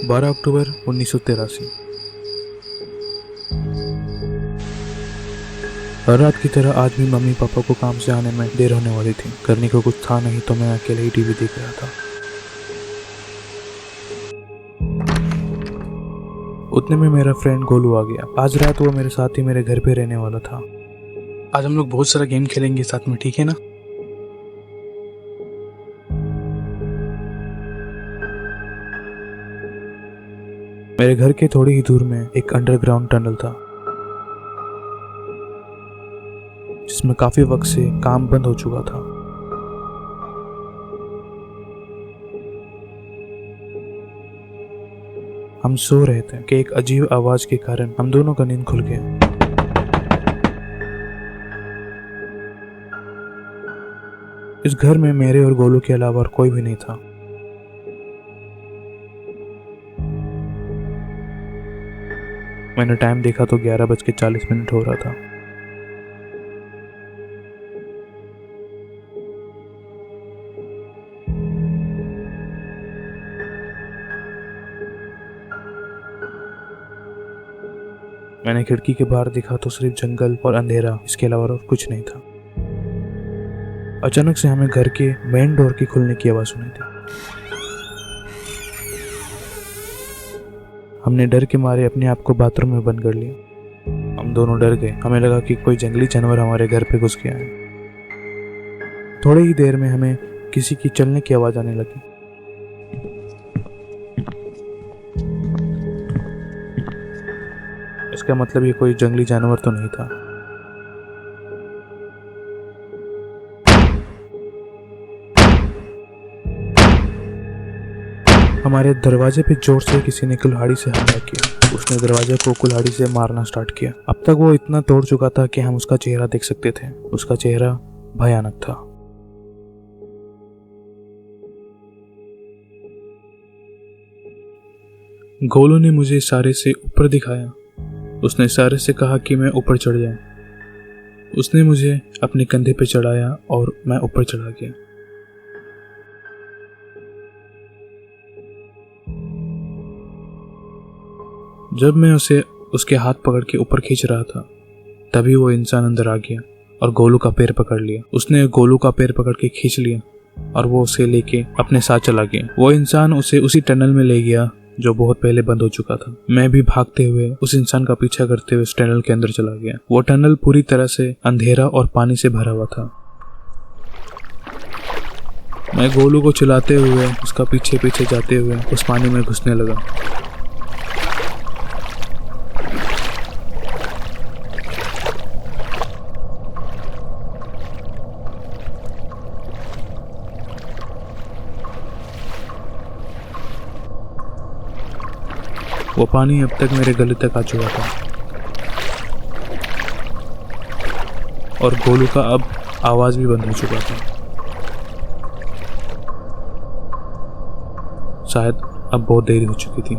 12 अक्टूबर 1983। हर रात की तरह आज भी मम्मी पापा को काम से आने में देर होने वाली थी। करने को कुछ था नहीं तो मैं अकेले ही टीवी देख रहा था। उतने में मेरा फ्रेंड गोलू आ गया। आज रात वो मेरे साथ ही मेरे घर पे रहने वाला था। आज हम लोग बहुत सारा गेम खेलेंगे साथ में, ठीक है ना? मेरे घर के थोड़ी ही दूर में एक अंडरग्राउंड टनल था जिसमें काफी वक्त से काम बंद हो चुका था। हम सो रहे थे कि एक अजीब आवाज के कारण हम दोनों का नींद खुल गया। इस घर में मेरे और गोलू के अलावा और कोई भी नहीं था। मैंने टाइम देखा तो 11:40 हो रहा था। मैंने खिड़की के बाहर देखा तो सिर्फ जंगल और अंधेरा, इसके अलावा और कुछ नहीं था। अचानक से हमें घर के मेन डोर की खुलने की आवाज सुनी थी। हमने डर के मारे अपने आप को बाथरूम में बंद कर लिया। हम दोनों डर गए। हमें लगा कि कोई जंगली जानवर हमारे घर पे घुस गया है। थोड़ी ही देर में हमें किसी की चलने की आवाज आने लगी। इसका मतलब ये कोई जंगली जानवर तो नहीं था। हमारे दरवाजे पे जोर से किसी ने कुल्हाड़ी से हमला किया। उसने दरवाजे को कुल्हाड़ी से मारना स्टार्ट किया। अब तक वो इतना तोड़ चुका था कि हम उसका चेहरा देख सकते थे। उसका चेहरा भयानक था। गोलू ने मुझे इशारे से ऊपर दिखाया। उसने इशारे से कहा कि मैं ऊपर चढ़ जाऊं। उसने मुझे अपने कंधे पे चढ़ाया और मैं ऊपर चढ़ा गया। जब मैं उसे उसके हाथ पकड़ के ऊपर खींच रहा था तभी वो इंसान अंदर आ गया और गोलू का पैर पकड़ लिया। उसने गोलू का पैर पकड़ के खींच लिया और वो उसे लेके अपने साथ चला गया। वो इंसान उसे उसी टनल में ले गया जो बहुत पहले बंद हो चुका था। मैं भी भागते हुए उस इंसान का पीछा करते हुए उस टनल के अंदर चला गया। वो टनल पूरी तरह से अंधेरा और पानी से भरा हुआ था। मैं गोलू को चिल्लाते हुए उसका पीछे पीछे जाते हुए उस पानी में घुसने लगा। वो पानी अब तक मेरे गले तक आ चुका था और गोलू का अब आवाज भी बंद हो चुका था। शायद अब बहुत देरी हो चुकी थी।